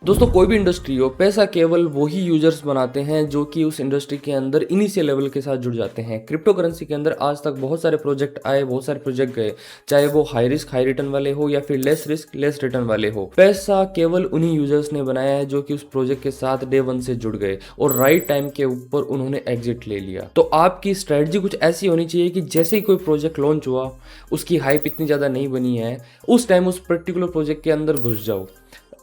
दोस्तों कोई भी इंडस्ट्री हो, पैसा केवल वही यूजर्स बनाते हैं जो कि उस इंडस्ट्री के अंदर इनिशियल लेवल के साथ जुड़ जाते हैं। क्रिप्टो करेंसी के अंदर आज तक बहुत सारे प्रोजेक्ट आए, बहुत सारे प्रोजेक्ट गए, चाहे वो हाई रिस्क हाई रिटर्न वाले हो या फिर लेस रिस्क लेस रिटर्न वाले हो। पैसा केवल उन्हीं यूजर्स ने बनाया है जो कि उस प्रोजेक्ट के साथ डे वन से जुड़ गए और राइट टाइम के ऊपर उन्होंने एग्जिट ले लिया। तो आपकी स्ट्रेटजी कुछ ऐसी होनी चाहिए कि जैसे ही कोई प्रोजेक्ट लॉन्च हुआ, उसकी हाइप इतनी ज़्यादा नहीं बनी है, उस टाइम उस पर्टिकुलर प्रोजेक्ट के अंदर घुस जाओ,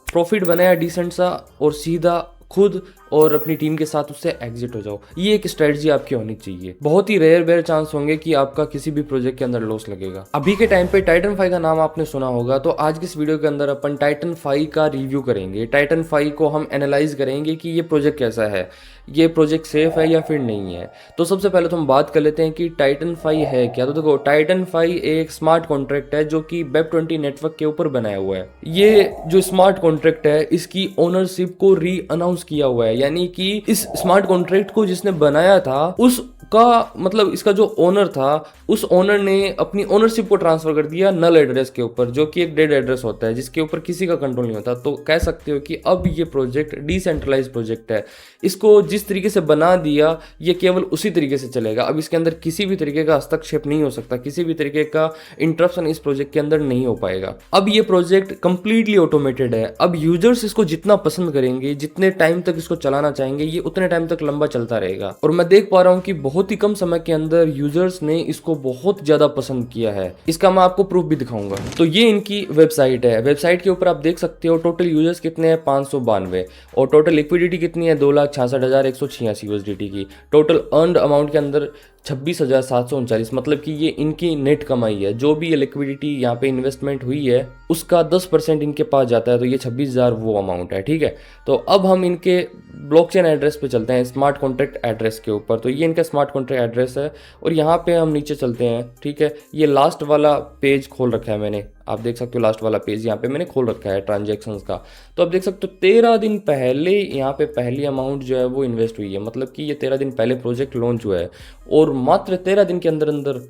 प्रॉफिट बनाया डिसेंट सा और सीधा खुद और अपनी टीम के साथ उससे एग्जिट हो जाओ। ये एक स्ट्रेटजी आपकी होनी चाहिए। बहुत ही रेयर चांस होंगे कि आपका किसी भी प्रोजेक्ट के अंदर लॉस लगेगा। अभी के टाइम पे टाइटन 5 का नाम आपने सुना होगा, तो आज की इस वीडियो के अंदर अपन टाइटन 5 का रिव्यू करेंगे। टाइटन 5 को हम एनालाइज करेंगे कि ये प्रोजेक्ट कैसा है, ये प्रोजेक्ट सेफ है या फिर नहीं है। तो सबसे पहले तो हम बात कर लेते हैं कि टाइटन 5 है क्या। तो देखो, टाइटन 5 एक स्मार्ट कॉन्ट्रैक्ट है जो कि वेब20 नेटवर्क के ऊपर बनाया हुआ है। ये जो स्मार्ट कॉन्ट्रैक्ट है, इसकी ओनरशिप को री अनाउंस किया हुआ है, यानी कि इस स्मार्ट कॉन्ट्रैक्ट को जिसने बनाया था उसका मतलब इसका जो ओनर था, उस ओनर ने अपनी ओनरशिप को ट्रांसफर कर दिया नल एड्रेस के ऊपर, जो कि एक डेड एड्रेस होता है जिसके ऊपर किसी का कंट्रोल नहीं होता। तो कह सकते हो कि अब ये प्रोजेक्ट डिसेंट्रलाइज प्रोजेक्ट है। इसको जिस तरीके से बना दिया, ये केवल उसी तरीके से चलेगा। अब इसके अंदर किसी भी तरीके का हस्तक्षेप नहीं हो सकता, किसी भी तरीके का इंटरप्शन इस प्रोजेक्ट के अंदर नहीं हो पाएगा। अब ये प्रोजेक्ट कंप्लीटली ऑटोमेटेड है। अब यूजर्स इसको जितना पसंद करेंगे, जितने टाइम तक इसको चलाना चाहेंगे, ये उतने टाइम तक लंबा चलता रहेगा। और मैं देख पा रहा हूँ कि बहुत ही कम समय के अंदर यूजर्स ने इसको बहुत ज्यादा पसंद किया है। इसका मैं आपको प्रूफ भी दिखाऊंगा। तो ये इनकी वेबसाइट है। वेबसाइट के ऊपर आप देख सकते हो टोटल यूजर्स कितने हैं, 592, और टोटल लिक्विडिटी कितनी है, 2,66,186 USDT की। टोटल अर्नड अमाउंट के अंदर 26,739, मतलब कि ये इनकी नेट कमाई है। जो भी ये लिक्विडिटी यहाँ पे इन्वेस्टमेंट हुई है उसका 10% इनके पास जाता है, तो ये 26,000 वो अमाउंट है। ठीक है, तो अब हम इनके ब्लॉकचेन एड्रेस पे चलते हैं, स्मार्ट कॉन्ट्रैक्ट एड्रेस के ऊपर। तो ये इनका स्मार्ट कॉन्ट्रैक्ट एड्रेस है और यहाँ पे हम नीचे चलते हैं। ठीक है, ये लास्ट वाला पेज खोल रखा है मैंने, आप देख सकते हो लास्ट वाला पेज यहाँ पे मैंने खोल रखा है ट्रांजैक्शंस का। तो आप देख सकते हो 13 दिन पहले यहाँ पे पहली अमाउंट जो है वो इन्वेस्ट हुई है, मतलब कि ये 13 दिन पहले प्रोजेक्ट लॉन्च हुआ है और मात्र 13 दिन के अंदर अंदर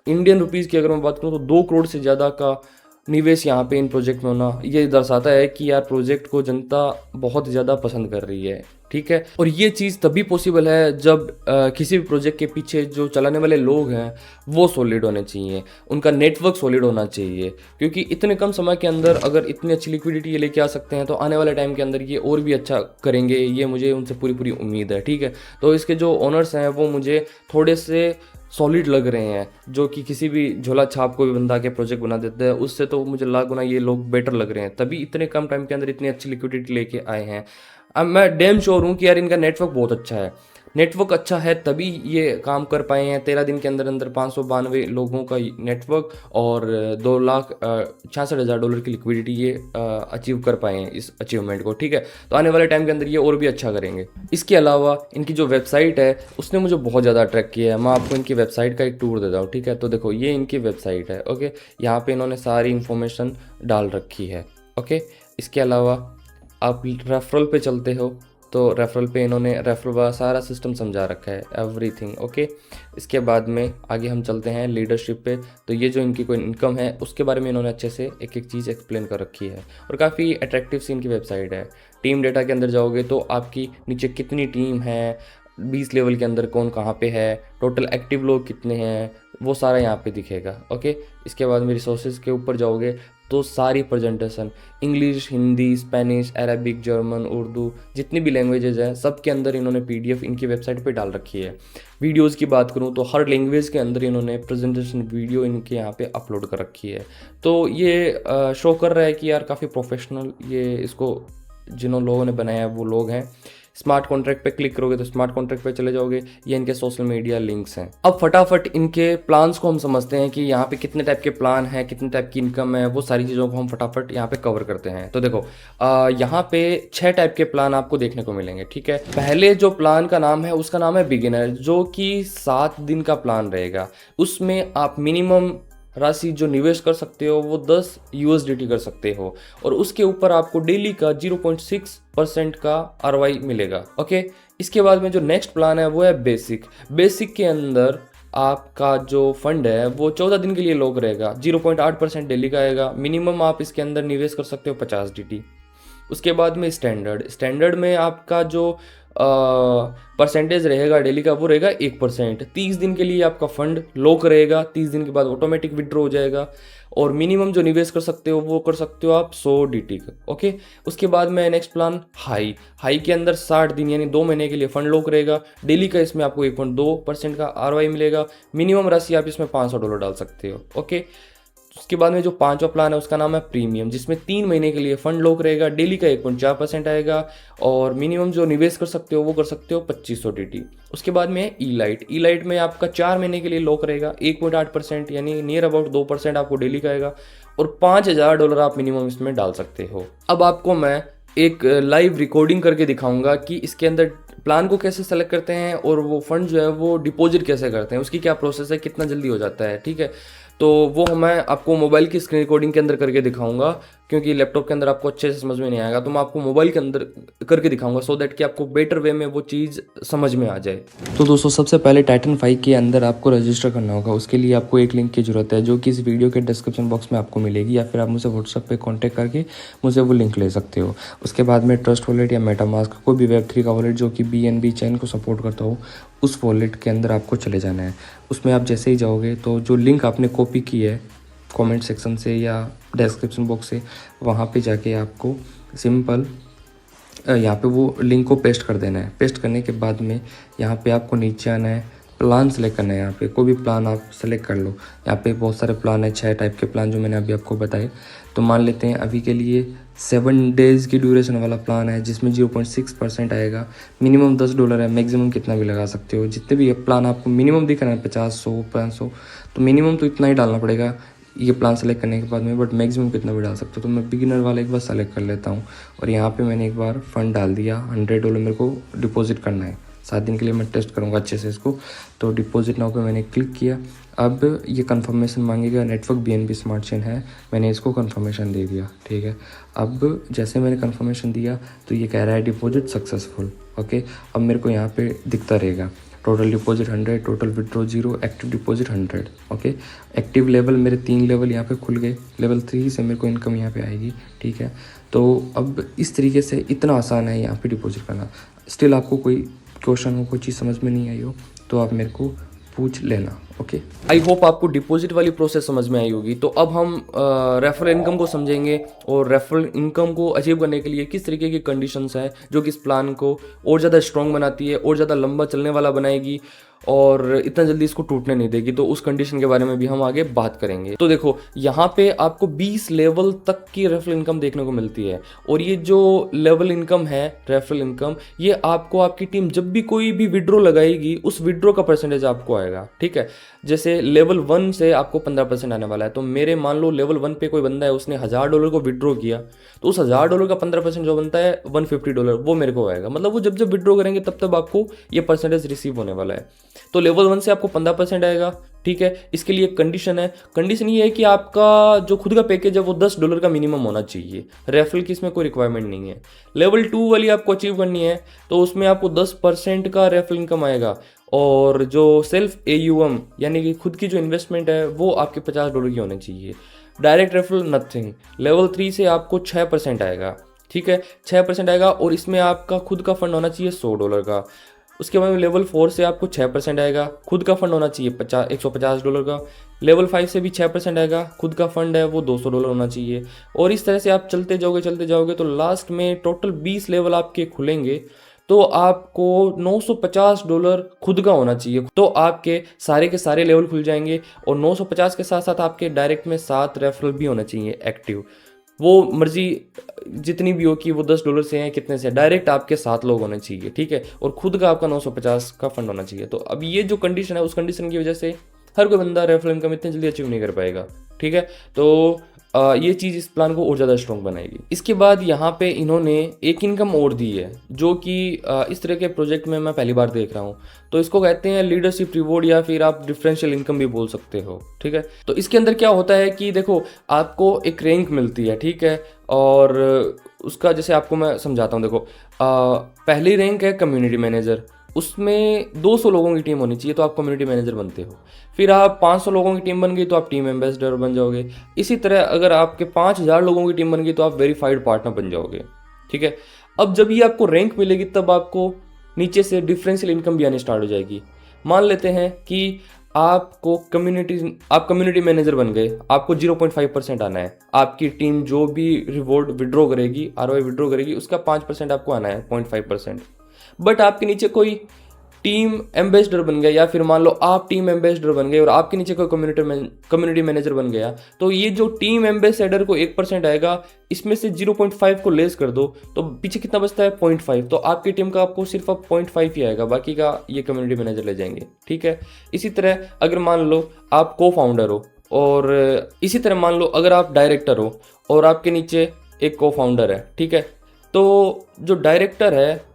इंडियन रुपीज़ की अगर मैं बात करूँ तो 2 करोड़ से ज़्यादा का निवेश यहाँ पे इन प्रोजेक्ट में होना, ये दर्शाता है कि यार प्रोजेक्ट को जनता बहुत ज़्यादा पसंद कर रही है। ठीक है, और ये चीज़ तभी पॉसिबल है जब किसी भी प्रोजेक्ट के पीछे जो चलाने वाले लोग हैं वो सॉलिड होने चाहिए, उनका नेटवर्क सॉलिड होना चाहिए। क्योंकि इतने कम समय के अंदर अगर इतनी अच्छी लिक्विडिटी ये लेके आ सकते हैं, तो आने वाले टाइम के अंदर ये और भी अच्छा करेंगे, ये मुझे उनसे पूरी पूरी उम्मीद है। ठीक है, तो इसके जो ओनर्स हैं वो मुझे थोड़े से सॉलिड लग रहे हैं, जो कि किसी भी झोला छाप को भी बंदा के प्रोजेक्ट बना देते हैं उससे तो मुझे लाख गुना ये लोग बेटर लग रहे हैं, तभी इतने कम टाइम के अंदर इतनी अच्छी लिक्विडिटी लेके आए हैं। अब मैं डैम श्योर हूँ कि यार इनका नेटवर्क बहुत अच्छा है। नेटवर्क अच्छा है तभी ये काम कर पाए हैं। 13 दिन के अंदर अंदर 592 लोगों का नेटवर्क और $2,66,000 की लिक्विडिटी ये अचीव कर पाए हैं इस अचीवमेंट को। ठीक है, तो आने वाले टाइम के अंदर ये और भी अच्छा करेंगे। इसके अलावा इनकी जो वेबसाइट है उसने मुझे बहुत ज़्यादा अट्रैक्ट किया है। मैं आपको इनकी वेबसाइट का एक टूर देता हूँ। ठीक है, तो देखो ये इनकी वेबसाइट है। ओके, यहाँ पर इन्होंने सारी इन्फॉर्मेशन डाल रखी है। ओके, इसके अलावा आप रेफरल पे चलते हो तो रेफरल पे इन्होंने रेफरल वाला सारा सिस्टम समझा रखा है, एवरीथिंग। ओके, इसके बाद में आगे हम चलते हैं लीडरशिप पे। तो ये जो इनकी कोई इनकम है उसके बारे में इन्होंने अच्छे से एक एक चीज़ एक्सप्लेन कर रखी है और काफ़ी अट्रैक्टिव सी इनकी वेबसाइट है। टीम डेटा के अंदर जाओगे तो आपकी नीचे कितनी टीम है, 20 लेवल के अंदर कौन कहाँ पे है, टोटल एक्टिव लोग कितने हैं, वो सारा यहाँ पे दिखेगा। ओके, इसके बाद में रिसोर्सेज के ऊपर जाओगे तो सारी presentation English, Hindi, Spanish, Arabic, German, Urdu, जितनी भी लैंग्वेजेज हैं सब के अंदर इन्होंने PDF इनकी वेबसाइट पे डाल रखी है। वीडियोस की बात करूँ तो हर लैंग्वेज के अंदर इन्होंने प्रेजेंटेशन वीडियो इनके यहाँ पे अपलोड कर रखी है। तो ये शो कर रहा है कि यार काफ़ी प्रोफेशनल ये इसको जिन लोगों ने बनाया है वो लोग हैं। स्मार्ट कॉन्ट्रैक्ट पे क्लिक करोगे तो स्मार्ट कॉन्ट्रैक्ट पे चले जाओगे, ये इनके सोशल मीडिया लिंक्स हैं। अब फटाफट इनके प्लान्स को हम समझते हैं कि यहाँ पे कितने टाइप के प्लान हैं, कितने टाइप की इनकम है, वो सारी चीज़ों को हम फटाफट यहाँ पे कवर करते हैं। तो देखो यहाँ पे 6 टाइप के प्लान आपको देखने को मिलेंगे। ठीक है, पहले जो प्लान का नाम है उसका नाम है बिगिनर, जो कि 7 दिन का प्लान रहेगा। उसमें आप मिनिमम राशि जो निवेश कर सकते हो वो 10 USDT कर सकते हो और उसके ऊपर आपको डेली का 0.6% का ROI मिलेगा। ओके, इसके बाद में जो नेक्स्ट प्लान है वो है बेसिक। बेसिक के अंदर आपका जो फंड है वो 14 दिन के लिए लॉक रहेगा, 0.8% डेली का आएगा। मिनिमम आप इसके अंदर निवेश कर सकते हो 50 DT। उसके बाद में स्टैंडर्ड में आपका जो परसेंटेज रहेगा डेली का वो रहेगा 1%। 30 दिन के लिए आपका फंड लॉक रहेगा, 30 दिन के बाद ऑटोमेटिक विड्रॉ हो जाएगा। और मिनिमम जो निवेश कर सकते हो वो कर सकते हो आप 100 DT का। ओके, उसके बाद में नेक्स्ट प्लान हाई के अंदर 60 दिन यानी 2 महीने के लिए फंड लॉक रहेगा। डेली का इसमें आपको 1.2% का ROI मिलेगा। मिनिमम राशि आप इसमें $500 डाल सकते हो। ओके, उसके बाद में जो 5वां प्लान है उसका नाम है प्रीमियम, जिसमें 3 महीने के लिए फंड लॉक रहेगा। डेली का 1.4% आएगा और मिनिमम जो निवेश कर सकते हो वो कर सकते हो 2500 DT। उसके बाद में है ई लाइट में आपका 4 महीने के लिए लॉक रहेगा, 1.8% यानी नियर अबाउट 2% आपको डेली का आएगा और $5000 आप मिनिमम इसमें डाल सकते हो। अब आपको मैं एक लाइव रिकॉर्डिंग करके दिखाऊंगा कि इसके अंदर प्लान को कैसे सेलेक्ट करते हैं और वो फंड जो है वो डिपॉजिट कैसे करते हैं, उसकी क्या प्रोसेस है, कितना जल्दी हो जाता है। ठीक है, तो वो मैं आपको मोबाइल की स्क्रीन रिकॉर्डिंग के अंदर करके दिखाऊंगा, क्योंकि लैपटॉप के अंदर आपको अच्छे से समझ में नहीं आएगा। तो मैं आपको मोबाइल के अंदर करके दिखाऊंगा सो दैट कि आपको बेटर वे में वो चीज़ समझ में आ जाए। तो दोस्तों सबसे पहले टाइटन 5 के अंदर आपको रजिस्टर करना होगा। उसके लिए आपको एक लिंक की ज़रूरत है जो कि इस वीडियो के डिस्क्रिप्शन बॉक्स में आपको मिलेगी, या फिर आप मुझे व्हाट्सएप पे कांटेक्ट करके मुझे वो लिंक ले सकते हो। उसके बाद में ट्रस्ट वॉलेट या मेटामास्क, कोई भी Web3 का वॉलेट जो कि BNB चेन को सपोर्ट करता हो, उस वॉलेट के अंदर आपको चले जाना है। उसमें आप जैसे ही जाओगे तो जो लिंक आपने कॉपी की है कमेंट सेक्शन से या डिस्क्रिप्शन बॉक्स से, वहाँ पे जाके आपको सिंपल यहाँ पे वो लिंक को पेस्ट कर देना है। पेस्ट करने के बाद में यहाँ पे आपको नीचे आना है, प्लान सेलेक्ट करना है। यहाँ पे कोई भी प्लान आप सेलेक्ट कर लो। यहाँ पे बहुत सारे प्लान है, 6 टाइप के प्लान जो मैंने अभी आपको बताए। तो मान लेते हैं अभी के लिए 7 डेज़ की ड्यूरेशन वाला प्लान है जिसमें 0.6% आएगा। मिनिमम $10 है, मैक्सिमम कितना भी लगा सकते हो। जितने भी प्लान आपको मिनिमम दिख रहा है 50, 100, 500, तो मिनिमम तो इतना ही डालना पड़ेगा ये प्लान सेलेक्ट करने के बाद में, बट मैक्सिमम कितना भी डाल सकते हो। तो मैं बिगिनर वाला एक बार सेलेक्ट कर लेता हूँ और यहाँ पे मैंने एक बार फंड डाल दिया। $100 मेरे को डिपॉजिट करना है। 7 दिन के लिए मैं टेस्ट करूँगा अच्छे से इसको। तो डिपॉजिट नाउ पे मैंने क्लिक किया। अब ये कंफर्मेशन मांगेगा, नेटवर्क BNB स्मार्ट चेन है, मैंने इसको कंफर्मेशन दे दिया। ठीक है, अब जैसे मैंने कंफर्मेशन दिया तो ये कह रहा है डिपॉजिट सक्सेसफुल। ओके, अब मेरे को यहाँ पे दिखता रहेगा total deposit 100, total withdraw 0, active deposit 100। Okay, active level मेरे 3 लेवल यहाँ पे खुल गए। लेवल 3 से मेरे को इनकम यहाँ पे आएगी। ठीक है, तो अब इस तरीके से इतना आसान है यहाँ पे डिपॉजिट करना। स्टिल आपको कोई क्वेश्चन हो, कोई चीज़ समझ में नहीं आई हो तो आप मेरे को पूछ लेना। ओके, आई होप आपको डिपॉजिट वाली प्रोसेस समझ में आई होगी। तो अब हम रेफरल इनकम को समझेंगे और रेफरल इनकम को अचीव करने के लिए किस तरीके की कंडीशंस हैं जो कि इस प्लान को और ज़्यादा स्ट्रॉन्ग बनाती है और ज़्यादा लंबा चलने वाला बनाएगी और इतना जल्दी इसको टूटने नहीं देगी। तो उस कंडीशन के बारे में भी हम आगे बात करेंगे। तो देखो यहाँ पे आपको 20 लेवल तक की रेफरल इनकम देखने को मिलती है और ये जो लेवल इनकम है रेफरल इनकम, ये आपको आपकी टीम जब भी कोई भी विड्रॉ लगाएगी उस विड्रॉ का परसेंटेज आपको आएगा। ठीक है, जैसे लेवल 1 से आपको 15% आने वाला है। तो मेरे मान लो लेवल 1 पे कोई बंदा है, उसने $1000 को विड्रॉ किया, तो उस $1000 का 15% जो बनता है $150 वो मेरे को आएगा। मतलब वो जब जब विड्रॉ करेंगे तब तब आपको ये परसेंटेज रिसीव होने वाला है। तो लेवल 1 से आपको 15% आएगा। ठीक है, इसके लिए कंडीशन है। कंडीशन ये है कि आपका जो खुद का पैकेज है वो $10 का मिनिमम होना चाहिए। रेफरल की इसमें कोई रिक्वायरमेंट नहीं है। लेवल 2 वाली आपको अचीव करनी है तो उसमें आपको 10% का रेफरल इनकम आएगा और जो सेल्फ AUM यानी कि खुद की जो इन्वेस्टमेंट है वो आपके $50 की होनी चाहिए। Direct referral nothing. लेवल 3 से आपको 6% आएगा। ठीक है, 6% आएगा और इसमें आपका खुद का फंड होना चाहिए $100 का। उसके बाद में लेवल 4 से आपको 6% आएगा, खुद का फंड होना चाहिए $150 का। लेवल 5 से भी 6% आएगा, खुद का फंड है वो $200 होना चाहिए। और इस तरह से आप चलते जाओगे तो लास्ट में टोटल 20 लेवल आपके खुलेंगे तो आपको $950 खुद का होना चाहिए। तो आपके सारे के सारे लेवल खुल जाएंगे और 950 के साथ साथ आपके डायरेक्ट में 7 रेफरल भी होने चाहिए एक्टिव। वो मर्जी जितनी भी हो कि वो $10 से हैं कितने से, डायरेक्ट आपके 7 लोग होने चाहिए। ठीक है, और खुद का आपका 950 का फंड होना चाहिए। तो अब ये जो कंडीशन है उस कंडीशन की वजह से हर कोई बंदा रेफरल इनकम इतनी जल्दी अचीव नहीं कर पाएगा। ठीक है, तो ये चीज़ इस प्लान को और ज़्यादा स्ट्रॉन्ग बनाएगी। इसके बाद यहाँ पे इन्होंने एक इनकम और दी है जो कि इस तरह के प्रोजेक्ट में मैं पहली बार देख रहा हूँ। तो इसको कहते हैं लीडरशिप रिवॉर्ड या फिर आप डिफरेंशियल इनकम भी बोल सकते हो। ठीक है, तो इसके अंदर क्या होता है कि देखो आपको एक रैंक मिलती है। ठीक है, और उसका जैसे आपको मैं समझाता हूँ। देखो पहली रैंक है कम्युनिटी मैनेजर, उसमें 200 लोगों की टीम होनी चाहिए तो आप कम्युनिटी मैनेजर बनते हो। फिर आप 500 लोगों की टीम बन गई तो आप टीम एम्बेसडर बन जाओगे। इसी तरह अगर आपके 5000 लोगों की टीम बन गई तो आप वेरीफाइड पार्टनर बन जाओगे। ठीक है। अब जब ये आपको रैंक मिलेगी तब आपको नीचे से डिफरेंशियल इनकम भी आनी स्टार्ट हो जाएगी। मान लेते हैं कि आप कम्युनिटी मैनेजर बन गए, आपको 0.5% आना है। आपकी टीम जो भी रिवॉर्ड विड्रॉ करेगी, आरओआई विड्रॉ करेगी, उसका 5% आपको आना है, 0.5%। बट आपके नीचे कोई टीम एम्बेसडर बन गया, या फिर मान लो आप टीम एम्बेसडर बन गए और आपके नीचे कोई कम्युनिटी मैनेजर बन गया, तो ये जो टीम एम्बेसडर को 1% आएगा, इसमें से 0.5 को लेस कर दो तो पीछे कितना बचता है, 0.5। तो आपकी टीम का आपको सिर्फ अब 0.5 ही आएगा, बाकी का ये कम्युनिटी मैनेजर ले जाएंगे। ठीक है। इसी तरह अगर मान लो आप को फाउंडर हो, और इसी तरह मान लो अगर आप डायरेक्टर हो और आपके नीचे एक को फाउंडर है, ठीक है, तो जो डायरेक्टर है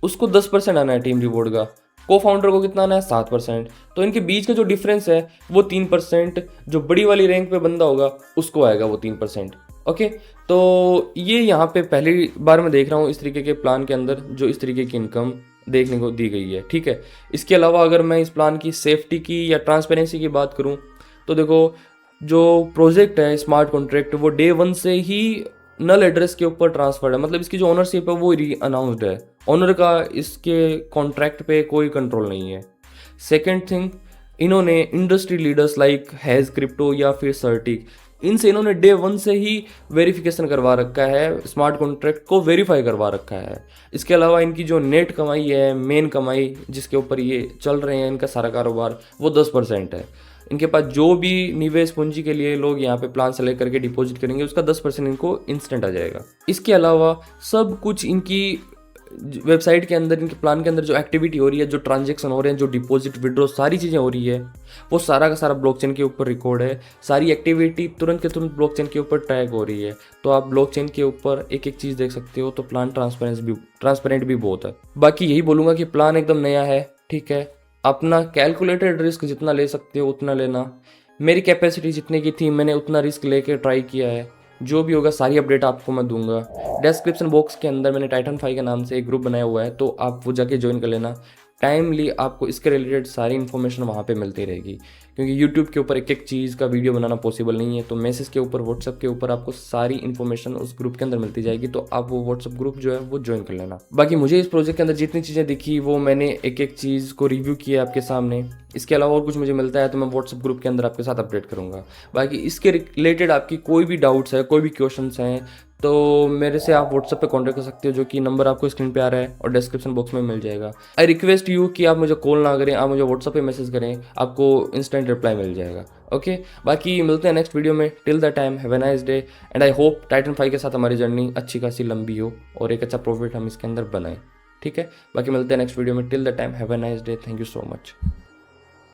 उसको 10% आना है टीम रिवॉर्ड का, को फाउंडर को कितना आना है, 7%। तो इनके बीच का जो डिफरेंस है वो 3%, जो बड़ी वाली रैंक पे बंदा होगा उसको आएगा वो 3%। ओके, तो ये यहाँ पे पहली बार मैं देख रहा हूँ इस तरीके के प्लान के अंदर जो इस तरीके की इनकम देखने को दी गई है। ठीक है। इसके अलावा अगर मैं इस प्लान की सेफ्टी की या ट्रांसपेरेंसी की बात करूँ तो देखो, जो प्रोजेक्ट है स्मार्ट कॉन्ट्रैक्ट वो डे 1 से ही नल एड्रेस के ऊपर ट्रांसफर्ड है, मतलब इसकी जो ओनरशिप है वो री अनाउंस्ड है, ओनर का इसके कॉन्ट्रैक्ट पे कोई कंट्रोल नहीं है। सेकेंड थिंग, इन्होंने industry leaders like has crypto या फिर सर्टिक, इनसे इन्होंने डे 1 से ही वेरिफिकेशन करवा रखा है, स्मार्ट कॉन्ट्रैक्ट को वेरीफाई करवा रखा है। इसके अलावा इनकी जो नेट कमाई है, मेन कमाई जिसके ऊपर ये चल रहे हैं इनका सारा कारोबार, वो 10% है। इनके पास जो भी निवेश पूंजी के लिए लोग यहाँ पे प्लान सेलेक्ट करके डिपॉजिट करेंगे उसका 10% इनको इंस्टेंट आ जाएगा। इसके अलावा सब कुछ इनकी वेबसाइट के अंदर, इनके प्लान के अंदर जो एक्टिविटी हो रही है, जो ट्रांजैक्शन हो रहे हैं, जो डिपॉजिट विड्रॉ सारी चीज़ें हो रही है, वो सारा का सारा ब्लॉकचेन के ऊपर रिकॉर्ड है। सारी एक्टिविटी तुरंत के तुरंत ब्लॉकचेन के ऊपर ट्रैक हो रही है। तो आप ब्लॉकचेन के ऊपर एक एक चीज़ देख सकते हो। तो प्लान ट्रांसपेरेंट भी बहुत है। बाकी यही बोलूँगा कि प्लान एकदम नया है। ठीक है, अपना कैलकुलेटेड रिस्क जितना ले सकते हो उतना लेना। मेरी कैपेसिटी जितने की थी मैंने उतना रिस्क लेके ट्राई किया है। जो भी होगा सारी अपडेट आपको मैं दूंगा। डिस्क्रिप्शन बॉक्स के अंदर मैंने टाइटन 5 के नाम से एक ग्रुप बनाया हुआ है, तो आप वो जाके ज्वाइन कर लेना। टाइमली आपको इसके रिलेटेड सारी इन्फॉर्मेशन वहाँ पे मिलती रहेगी, क्योंकि यूट्यूब के ऊपर एक एक चीज़ का वीडियो बनाना पॉसिबल नहीं है। तो मैसेज के ऊपर, व्हाट्सएप के ऊपर आपको सारी इन्फॉर्मेशन उस ग्रुप के अंदर मिलती जाएगी, तो आप वो व्हाट्सएप ग्रुप जो है वो ज्वाइन कर लेना। बाकी मुझे इस प्रोजेक्ट के अंदर जितनी चीज़ें दिखी वो मैंने एक एक चीज़ को रिव्यू किया आपके सामने। इसके अलावा और कुछ मुझे मिलता है तो मैं व्हाट्सएप ग्रुप के अंदर आपके साथ अपडेट करूँगा। बाकी इसके रिलेटेड आपकी कोई भी डाउट्स है, कोई भी क्वेश्चंस हैं, तो मेरे से आप व्हाट्सएप पे कांटेक्ट कर सकते हो, जो कि नंबर आपको स्क्रीन पे आ रहा है और डिस्क्रिप्शन बॉक्स में मिल जाएगा। आई रिक्वेस्ट यू कि आप मुझे कॉल ना करें, आप मुझे व्हाट्सएप पे मैसेज करें, आपको इंस्टेंट रिप्लाई मिल जाएगा। ओके, बाकी मिलते हैं नेक्स्ट वीडियो में। Till the time have a nice day and I hope Titan 5 के साथ हमारी जर्नी अच्छी खासी लंबी हो और एक अच्छा प्रॉफिट हम इसके अंदर बनाएं। ठीक है, बाकी मिलते हैं नेक्स्ट वीडियो में। Till the time have a nice day, thank you so much.